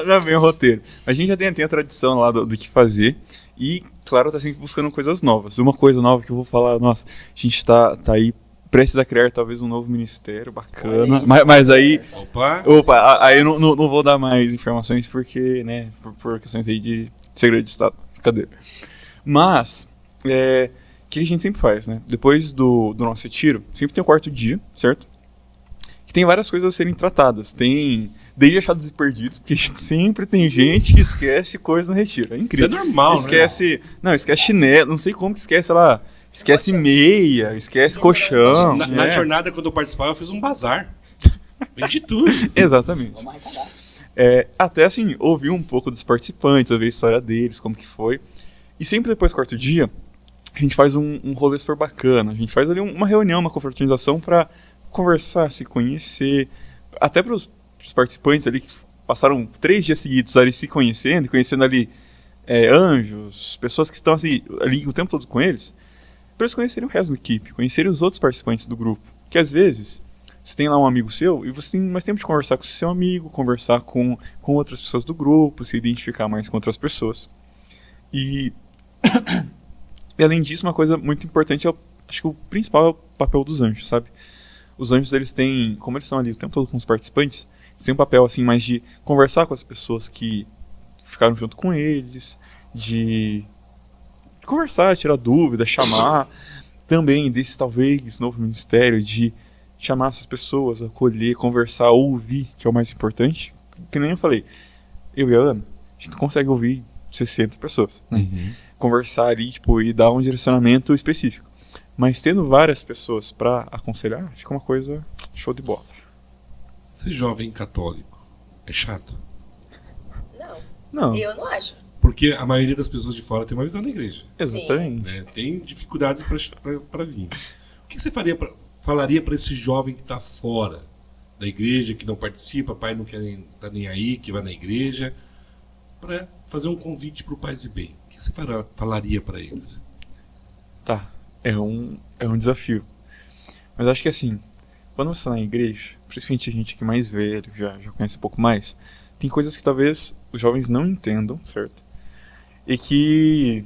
Não é bem um roteiro. A gente já tem a tradição lá do que fazer e, claro, tá sempre buscando coisas novas. Uma coisa nova que eu vou falar, nossa, a gente tá aí prestes a criar talvez um novo ministério bacana, mas aí... Opa, aí eu não vou dar mais informações porque, né, por questões aí de segredo de Estado. Brincadeira. Mas, o que a gente sempre faz, né? Depois do nosso retiro, sempre tem o quarto dia, certo? Que tem várias coisas a serem tratadas. Tem desde achados e perdidos, porque sempre tem gente que esquece coisas no retiro. É incrível. Isso é normal, esquece, né? Não, esquece chinelo, não sei como que esquece, sei lá, esquece meia, esquece colchão. Na jornada, quando eu participava, eu fiz um bazar. Vendi tudo. Exatamente. Vamos arrecadar. Até assim, ouvir um pouco dos participantes, ouvir a história deles, como que foi. E sempre depois do quarto dia, a gente faz um rolê super bacana. A gente faz ali uma reunião, uma confraternização para conversar, se conhecer. Até para os participantes ali que passaram 3 dias seguidos ali se conhecendo, conhecendo ali anjos, pessoas que estão assim, ali o tempo todo com eles, para eles conhecerem o resto da equipe, conhecerem os outros participantes do grupo. Que às vezes você tem lá um amigo seu e você tem mais tempo de conversar com o seu amigo, conversar com outras pessoas do grupo, se identificar mais com outras pessoas. E além disso, uma coisa muito importante, acho que o principal é o papel dos anjos, sabe? Os anjos, eles têm, como eles estão ali o tempo todo com os participantes, eles têm um papel assim mais de conversar com as pessoas que ficaram junto com eles, de conversar, tirar dúvidas, chamar. Também desse talvez novo ministério de chamar essas pessoas, acolher, conversar, ouvir, que é o mais importante. Que nem eu falei, eu e a Ana, a gente consegue ouvir 60 pessoas, né? Conversar ali, e dar um direcionamento específico. Mas tendo várias pessoas para aconselhar, fica uma coisa show de bola. Ser jovem católico é chato? Não. Eu não acho. Porque a maioria das pessoas de fora tem uma visão da igreja. Exatamente. Né? Tem dificuldade para vir. O que você falaria para esse jovem que está fora da igreja, que não participa, pai não tá nem aí, que vai na igreja, para fazer um convite para o Paz e Bem? O que você falaria para eles? Tá, é um desafio. Mas acho que assim, quando você está na igreja, principalmente a gente que é mais velho, já conhece um pouco mais, tem coisas que talvez os jovens não entendam, certo? E que,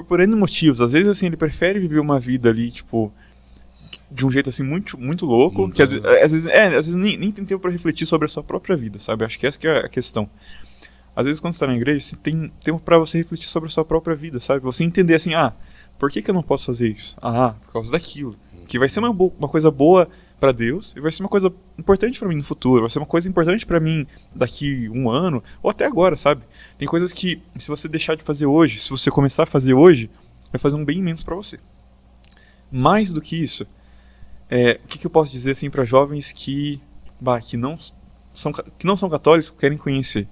por N motivos, às vezes assim, ele prefere viver uma vida ali, de um jeito assim muito, muito louco, que às vezes nem tem tempo para refletir sobre a sua própria vida, sabe? Acho que essa que é a questão. Às vezes quando você está na igreja, você tem tempo para você refletir sobre a sua própria vida, sabe? Você entender assim, por que eu não posso fazer isso? Por causa daquilo. Que vai ser uma coisa boa para Deus e vai ser uma coisa importante para mim no futuro, vai ser uma coisa importante para mim daqui 1 ano ou até agora, sabe? Tem coisas que se você deixar de fazer hoje, se você começar a fazer hoje, vai fazer um bem imenso para você. Mais do que isso, o que eu posso dizer assim para jovens que não são católicos, que querem conhecer?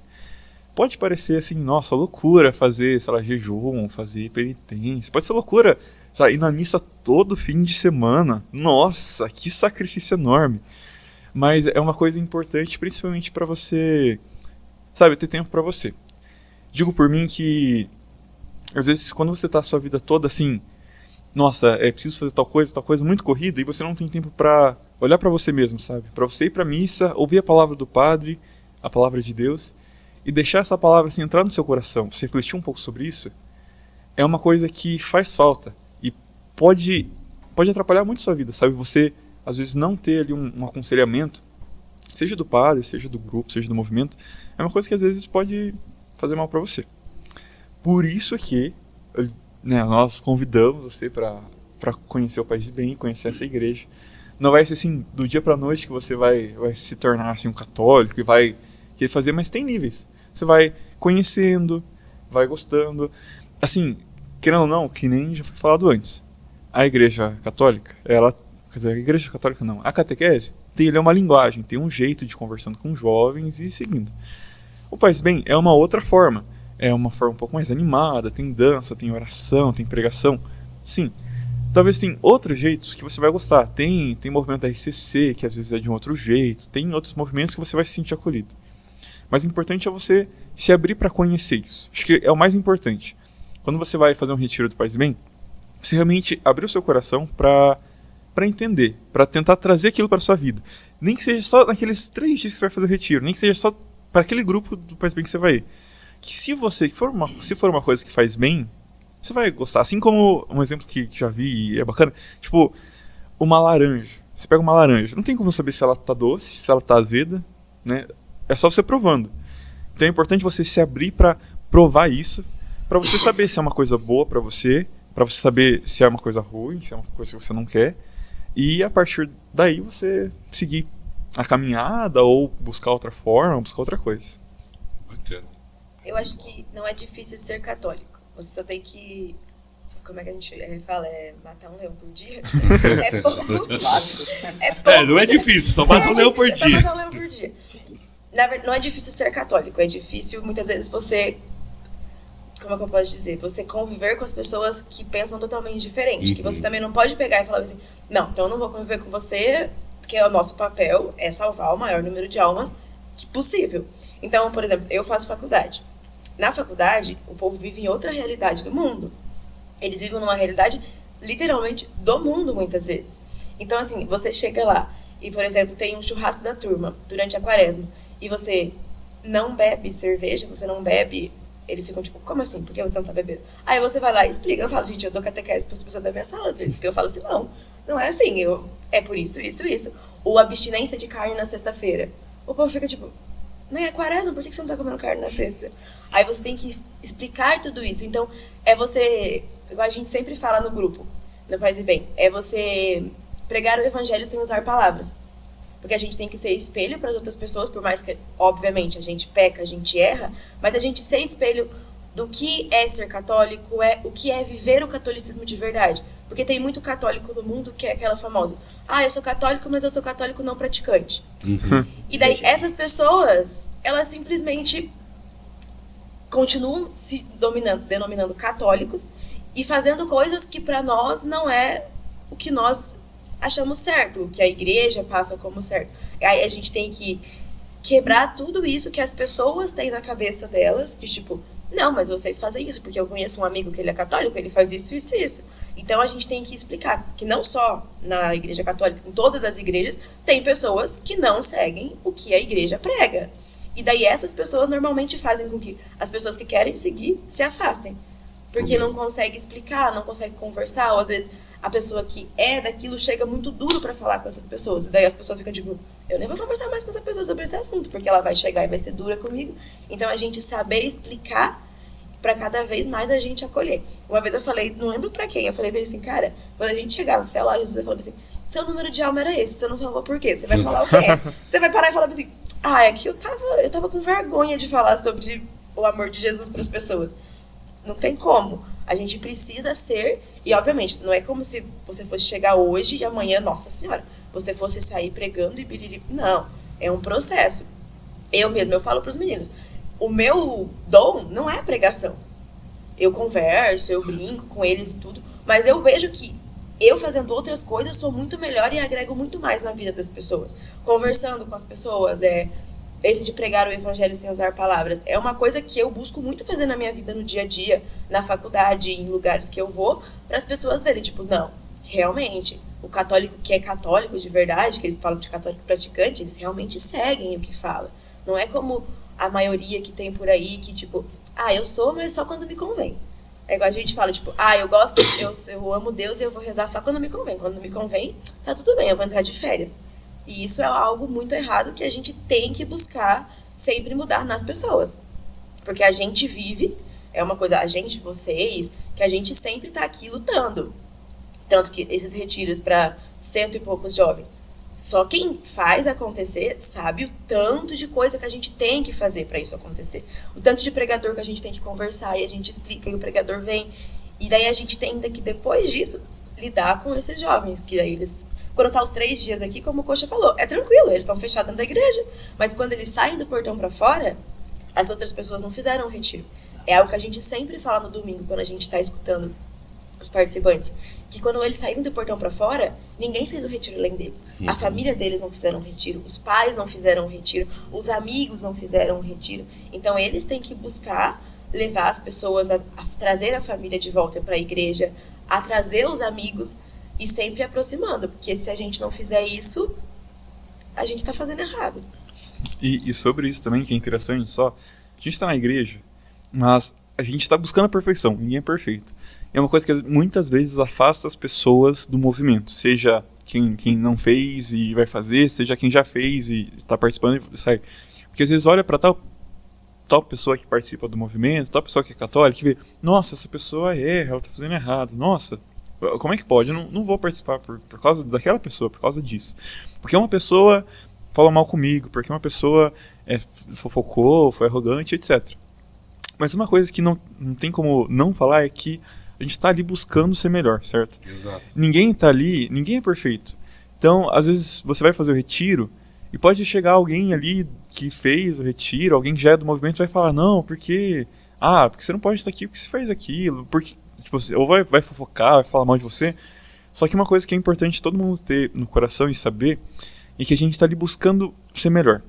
Pode parecer assim, nossa, loucura fazer, sei lá, jejum, fazer penitência. Pode ser loucura, sabe, ir na missa todo fim de semana. Nossa, que sacrifício enorme. Mas é uma coisa importante, principalmente para você, sabe, ter tempo para você. Digo por mim que, às vezes, quando você tá a sua vida toda assim, nossa, é preciso fazer tal coisa muito corrida, e você não tem tempo para olhar para você mesmo, sabe? Para você ir para missa, ouvir a palavra do padre, a palavra de Deus, e deixar essa palavra assim, entrar no seu coração, você refletir um pouco sobre isso, é uma coisa que faz falta e pode atrapalhar muito a sua vida, sabe? Você, às vezes, não ter ali um aconselhamento, seja do padre, seja do grupo, seja do movimento, é uma coisa que às vezes pode fazer mal para você. Por isso que né, nós convidamos você para conhecer o Paz e Bem, conhecer essa igreja. Não vai ser assim, do dia para noite que você vai se tornar assim, um católico e vai querer fazer, mas tem níveis. Você vai conhecendo, vai gostando. Assim, querendo ou não, que nem já foi falado antes, a igreja católica, quer dizer, a igreja católica não, a catequese, tem uma linguagem, tem um jeito de conversando com jovens e seguindo. O Paz e Bem é uma outra forma. É uma forma um pouco mais animada, tem dança, tem oração, tem pregação. Sim, talvez tem outros jeitos que você vai gostar. Tem movimento da RCC, que às vezes é de um outro jeito. Tem outros movimentos que você vai se sentir acolhido. Mas o importante é você se abrir para conhecer isso. Acho que é o mais importante. Quando você vai fazer um retiro do Paz e Bem, você realmente abrir o seu coração para entender, para tentar trazer aquilo para sua vida. Nem que seja só naqueles 3 dias que você vai fazer o retiro, nem que seja só para aquele grupo do Paz e Bem que você vai ir. Que se for uma coisa que faz bem, você vai gostar. Assim como um exemplo que já vi e é bacana, tipo, uma laranja. Você pega uma laranja, não tem como saber se ela tá doce, se ela tá azeda, né? É só você provando. Então é importante você se abrir para provar isso, para você saber se é uma coisa boa para você saber se é uma coisa ruim, se é uma coisa que você não quer, e a partir daí você seguir a caminhada ou buscar outra forma, buscar outra coisa. Bacana. Eu acho que não é difícil ser católico. Você só tem que... Como é que a gente fala? É matar um leão por dia? É pouco. É pouco. Não é difícil, só mata um leão por dia. Só matar um leão por dia. Na verdade, não é difícil ser católico. É difícil, muitas vezes, você... Como é que eu posso dizer? Você conviver com as pessoas que pensam totalmente diferente. Uhum. Que você também não pode pegar e falar assim, não, então eu não vou conviver com você, porque o nosso papel é salvar o maior número de almas possível. Então, por exemplo, eu faço faculdade. Na faculdade, o povo vive em outra realidade do mundo. Eles vivem numa realidade, literalmente, do mundo, muitas vezes. Então, assim, você chega lá e, por exemplo, tem um churrasco da turma durante a quaresma e você não bebe cerveja, você não bebe... Eles ficam tipo, como assim? Por que você não tá bebendo? Aí você vai lá e explica. Eu falo, gente, eu dou catequese para as pessoas da minha sala, às vezes. Porque eu falo assim, não é assim. É por isso. Ou abstinência de carne na sexta-feira. O povo fica tipo, não é quaresma, por que você não tá comendo carne na sexta? Aí você tem que explicar tudo isso. Então, é você, igual a gente sempre fala no grupo, no Paz e Bem, é você pregar o evangelho sem usar palavras. Porque a gente tem que ser espelho para as outras pessoas, por mais que, obviamente, a gente peca, a gente erra, mas a gente ser espelho do que é ser católico, o que é viver o catolicismo de verdade. Porque tem muito católico no mundo que é aquela famosa, eu sou católico, mas eu sou católico não praticante. Uhum. E daí essas pessoas, elas simplesmente continuam se denominando católicos e fazendo coisas que para nós não é o que nós achamos certo, o que a igreja passa como certo. Aí a gente tem que quebrar tudo isso que as pessoas têm na cabeça delas, que tipo, não, mas vocês fazem isso, porque eu conheço um amigo que ele é católico, ele faz isso, isso, isso. Então a gente tem que explicar que não só na igreja católica, em todas as igrejas, tem pessoas que não seguem o que a igreja prega. E daí essas pessoas normalmente fazem com que as pessoas que querem seguir se afastem. Porque não consegue explicar, não consegue conversar, ou às vezes a pessoa que é daquilo chega muito duro pra falar com essas pessoas. E daí as pessoas ficam tipo, eu nem vou conversar mais com essa pessoa sobre esse assunto, porque ela vai chegar e vai ser dura comigo. Então a gente saber explicar pra cada vez mais a gente acolher. Uma vez eu falei, não lembro pra quem, eu falei assim, cara, quando a gente chegar no céu lá, Jesus vai falar assim, seu número de alma era esse, você não salvou por quê? Você vai falar o quê? Você vai parar e falar assim, é que eu tava com vergonha de falar sobre o amor de Jesus pras pessoas. Não tem como. A gente precisa ser... E, obviamente, não é como se você fosse chegar hoje e amanhã, nossa senhora, você fosse sair pregando e biriri. Não. É um processo. Eu falo pros meninos, o meu dom não é a pregação. Eu converso, eu brinco com eles e tudo, mas eu vejo que eu fazendo outras coisas sou muito melhor e agrego muito mais na vida das pessoas. Conversando com as pessoas, esse de pregar o evangelho sem usar palavras, é uma coisa que eu busco muito fazer na minha vida no dia a dia, na faculdade, em lugares que eu vou, para as pessoas verem, tipo, não, realmente, o católico que é católico de verdade, que eles falam de católico praticante, eles realmente seguem o que fala. Não é como a maioria que tem por aí, que tipo, eu sou, mas só quando me convém. É igual a gente fala, tipo, eu amo Deus e eu vou rezar só quando me convém. Quando me convém, tá tudo bem, eu vou entrar de férias. E isso é algo muito errado que a gente tem que buscar sempre mudar nas pessoas. Porque a gente vive É uma coisa, vocês, que a gente sempre tá aqui lutando. Tanto que esses retiros para 100 e poucos jovens, só quem faz acontecer sabe o tanto de coisa que a gente tem que fazer para isso acontecer. O tanto de pregador que a gente tem que conversar e a gente explica e o pregador vem. E daí a gente tem que, depois disso, lidar com esses jovens, que daí eles... Quando tá os 3 dias aqui, como o Coxa falou, é tranquilo, eles estão fechados dentro da igreja. Mas quando eles saem do portão para fora, as outras pessoas não fizeram o retiro. É algo que a gente sempre fala no domingo, quando a gente está escutando os participantes, que quando eles saírem do portão para fora, ninguém fez o retiro além deles. A família deles não fizeram o retiro, os pais não fizeram o retiro, os amigos não fizeram o retiro. Então eles têm que buscar levar as pessoas a trazer a família de volta para a igreja, a trazer os amigos e sempre aproximando, porque se a gente não fizer isso, a gente está fazendo errado. E sobre isso também, que é interessante, a gente está na igreja, mas a gente está buscando a perfeição, ninguém é perfeito. É uma coisa que muitas vezes afasta as pessoas do movimento, seja quem não fez e vai fazer, seja quem já fez e está participando e sai. Porque às vezes olha para tal pessoa que participa do movimento, tal pessoa que é católica, e vê, nossa, essa pessoa erra, ela está fazendo errado, nossa, como é que pode? Eu não vou participar por causa daquela pessoa, por causa disso. Porque uma pessoa falou mal comigo, porque uma pessoa fofocou, foi arrogante, etc. Mas uma coisa que não tem como não falar é que a gente está ali buscando ser melhor, certo? Exato. Ninguém está ali, ninguém é perfeito. Então, às vezes, você vai fazer o retiro e pode chegar alguém ali que fez o retiro, alguém que já é do movimento, vai falar, não, porque você não pode estar aqui porque você fez aquilo, porque, tipo, ou vai fofocar, vai falar mal de você. Só que uma coisa que é importante todo mundo ter no coração e saber é que a gente está ali buscando ser melhor.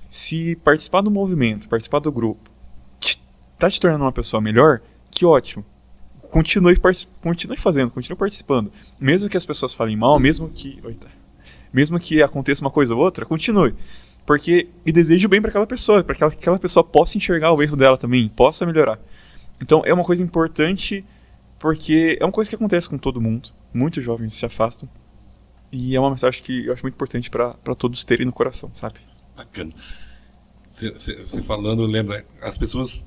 Se participar do movimento, participar do grupo, está te tornando uma pessoa melhor, que ótimo. Continue fazendo, continue participando. Mesmo que as pessoas falem mal, mesmo que aconteça uma coisa ou outra, continue. E desejo bem para aquela pessoa, para que aquela pessoa possa enxergar o erro dela também, possa melhorar. Então é uma coisa importante, porque é uma coisa que acontece com todo mundo. Muitos jovens se afastam. E é uma mensagem que eu acho muito importante para todos terem no coração, sabe? Bacana. Você falando, lembra, as pessoas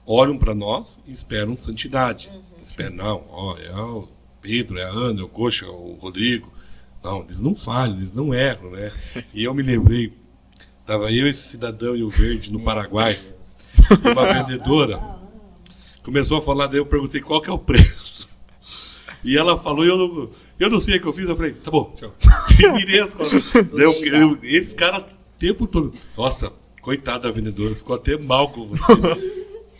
olham para nós e esperam santidade. Esperam, é o Pedro, é a Ana, é o Coxa, é o Rodrigo. Não, eles não falham, eles não erram, né? E eu me lembrei, tava eu, esse cidadão e o verde no Paraguai, e uma vendedora começou a falar, daí eu perguntei qual que é o preço. E ela falou, eu não sei o que eu fiz, eu falei, tá bom, tchau. E virei as costas. Esse cara o tempo todo, nossa, coitada da vendedora, ficou até mal com você.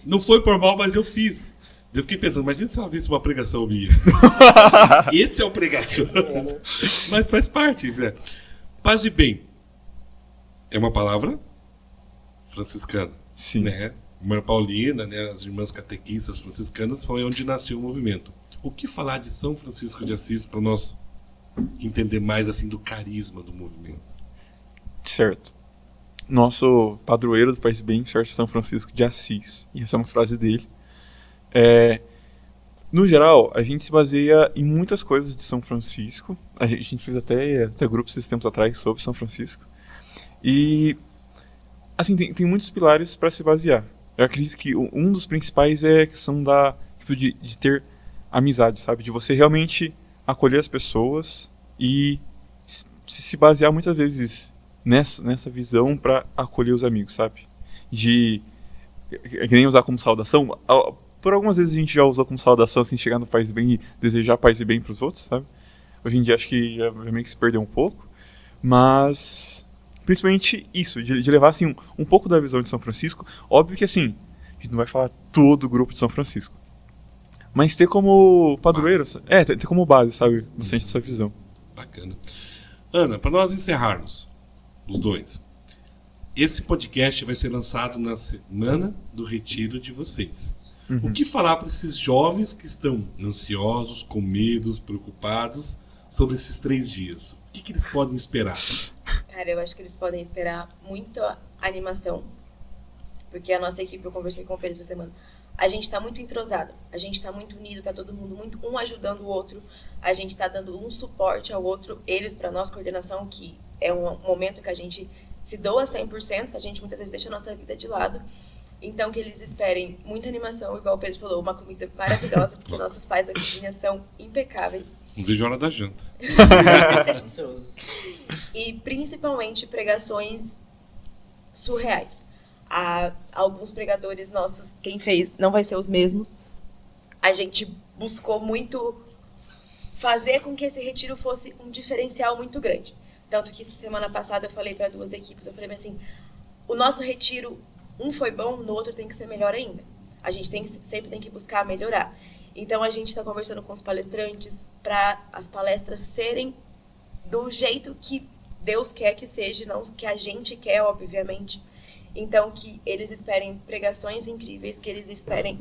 Não foi por mal, mas eu fiz. Eu fiquei pensando, imagina se ela visse uma pregação minha. Esse é o pregador. Mas faz parte. Né? Paz e bem. É uma palavra franciscana. Sim. Né? Irmã Paulina, né? As irmãs catequistas franciscanas, foi onde nasceu o movimento. O que falar de São Francisco de Assis para nós entender mais assim do carisma do movimento? Certo. Nosso padroeiro do Paz e Bem, certo? São Francisco de Assis. E essa é uma frase dele. No geral, a gente se baseia em muitas coisas de São Francisco. A gente fez até grupos esses tempos atrás sobre São Francisco. E, assim, tem muitos pilares para se basear. Eu acredito que um dos principais é a questão de ter amizade, sabe? De você realmente acolher as pessoas e se basear muitas vezes nessa visão para acolher os amigos, sabe? Que nem usar como saudação. Por algumas vezes a gente já usou como saudação, assim, chegar no Paz e Bem e desejar paz e bem para os outros, sabe? Hoje em dia acho que já meio que se perdeu um pouco, mas principalmente isso, de levar assim um pouco da visão de São Francisco. Óbvio que assim, a gente não vai falar todo o grupo de São Francisco, mas ter como padroeiro, ter como base, sabe? Bastante essa visão. Bacana. Ana, para nós encerrarmos, os dois, esse podcast vai ser lançado na semana do retiro de vocês. O que falar para esses jovens que estão ansiosos, com medos, preocupados sobre esses 3 dias? O que eles podem esperar? Cara, eu acho que eles podem esperar muita animação, porque a nossa equipe, eu conversei com o Pedro essa semana, a gente está muito entrosado, a gente está muito unido, está todo mundo muito um ajudando o outro, a gente está dando um suporte ao outro, eles para a nossa coordenação, que é um momento que a gente se doa 100%, que a gente muitas vezes deixa a nossa vida de lado. Então, que eles esperem muita animação, igual o Pedro falou, uma comida maravilhosa, porque nossos pais da cozinha são impecáveis. Não vejo a hora da janta. Ansioso. E, principalmente, pregações surreais. Alguns pregadores nossos, quem fez não vai ser os mesmos. A gente buscou muito fazer com que esse retiro fosse um diferencial muito grande. Tanto que semana passada eu falei para 2 equipes, eu falei assim, o nosso retiro, um foi bom, no outro tem que ser melhor ainda. A gente sempre tem que buscar melhorar. Então a gente está conversando com os palestrantes para as palestras serem do jeito que Deus quer que seja, não que a gente quer, obviamente. Então que eles esperem pregações incríveis, que eles esperem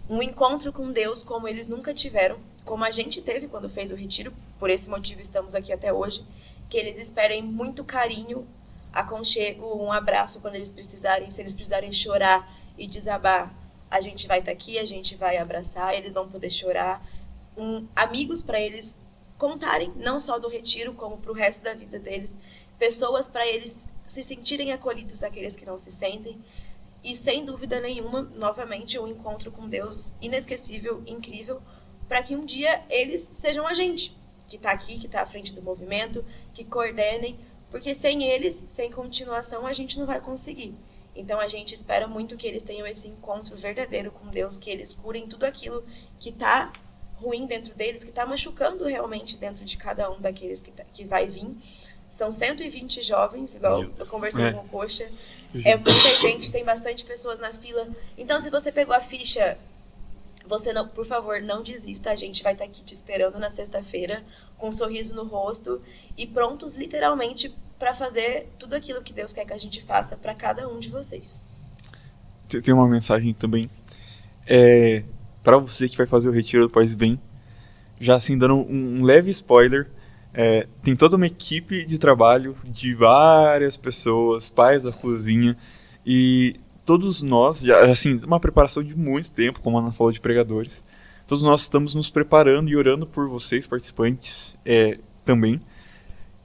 um encontro com Deus como eles nunca tiveram, como a gente teve quando fez o retiro, por esse motivo estamos aqui até hoje, que eles esperem muito carinho, aconchego, um abraço quando eles precisarem, se eles precisarem chorar e desabar, a gente vai estar aqui, a gente vai abraçar, eles vão poder chorar, amigos para eles contarem, não só do retiro, como para o resto da vida deles, pessoas para eles se sentirem acolhidos daqueles que não se sentem, e sem dúvida nenhuma, novamente, um encontro com Deus inesquecível, incrível, para que um dia eles sejam a gente, que está aqui, que está à frente do movimento, que coordenem, porque sem eles, sem continuação, a gente não vai conseguir. Então a gente espera muito que eles tenham esse encontro verdadeiro com Deus, que eles curem tudo aquilo que está ruim dentro deles, que está machucando realmente dentro de cada um daqueles que vai vir. São 120 jovens, igual eu conversei com o Poxa. É muita gente, tem bastante pessoas na fila. Então, se você pegou a ficha, você não, por favor, não desista. A gente vai estar aqui te esperando na sexta-feira, com um sorriso no rosto e prontos, literalmente, para fazer tudo aquilo que Deus quer que a gente faça para cada um de vocês. Tem uma mensagem também. Para você que vai fazer o retiro do Pais Bem, já assim, dando um leve spoiler, tem toda uma equipe de trabalho de várias pessoas, pais da cozinha, e todos nós, assim, uma preparação de muito tempo, como a Ana falou, de pregadores, todos nós estamos nos preparando e orando por vocês, participantes, também.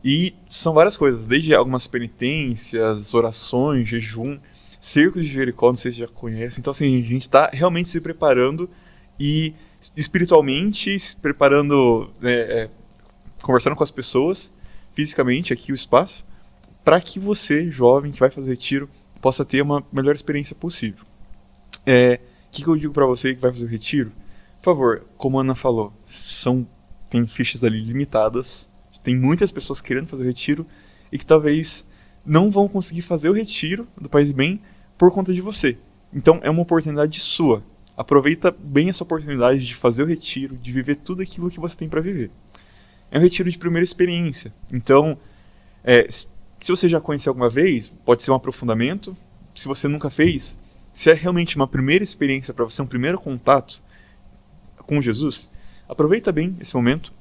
E são várias coisas, desde algumas penitências, orações, jejum, Cercos de Jericó, não sei se já conhece. Então, assim, a gente está realmente se preparando e espiritualmente se preparando, conversando com as pessoas, fisicamente, aqui o espaço, para que você, jovem, que vai fazer o retiro, possa ter uma melhor experiência possível. O que eu digo para você que vai fazer o retiro? Por favor, como a Ana falou, tem fichas ali limitadas, tem muitas pessoas querendo fazer o retiro e que talvez não vão conseguir fazer o retiro do Pais Bem por conta de você. Então é uma oportunidade sua. Aproveita bem essa oportunidade de fazer o retiro, de viver tudo aquilo que você tem para viver. É um retiro de primeira experiência. Então, se você já conheceu alguma vez, pode ser um aprofundamento. Se você nunca fez, se é realmente uma primeira experiência para você, um primeiro contato com Jesus, aproveita bem esse momento.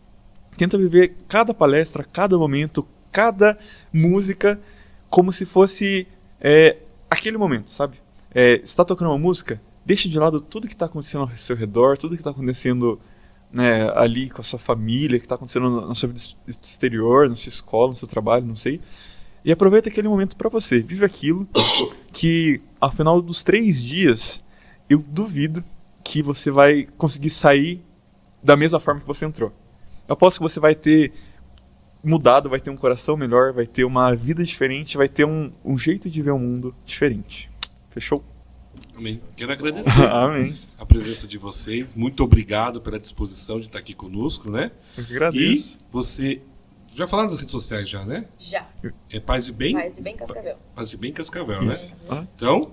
Tenta viver cada palestra, cada momento, cada música como se fosse aquele momento, sabe? Se está tocando uma música, deixa de lado tudo que está acontecendo ao seu redor, tudo que está acontecendo, né, ali com a sua família, que está acontecendo na sua vida exterior, na sua escola, no seu trabalho, não sei. E aproveita aquele momento para você. Vive aquilo que, ao final dos 3 dias, eu duvido que você vai conseguir sair da mesma forma que você entrou. Eu aposto que você vai ter mudado, vai ter um coração melhor, vai ter uma vida diferente, vai ter um jeito de ver o mundo diferente. Fechou? Amém. Quero agradecer Amém. a presença de vocês. Muito obrigado pela disposição de estar aqui conosco, né? Eu que agradeço. E você... Já falaram das redes sociais já, né? Já. É Pais e Bem? Pais e Bem Cascavel. Pais e Bem Cascavel, né? Ah. Então,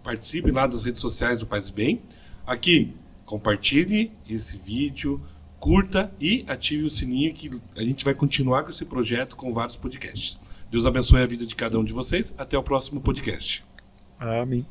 participe lá das redes sociais do Pais e Bem. Aqui, compartilhe esse vídeo, curta e ative o sininho que a gente vai continuar com esse projeto com vários podcasts. Deus abençoe a vida de cada um de vocês. Até o próximo podcast. Amém.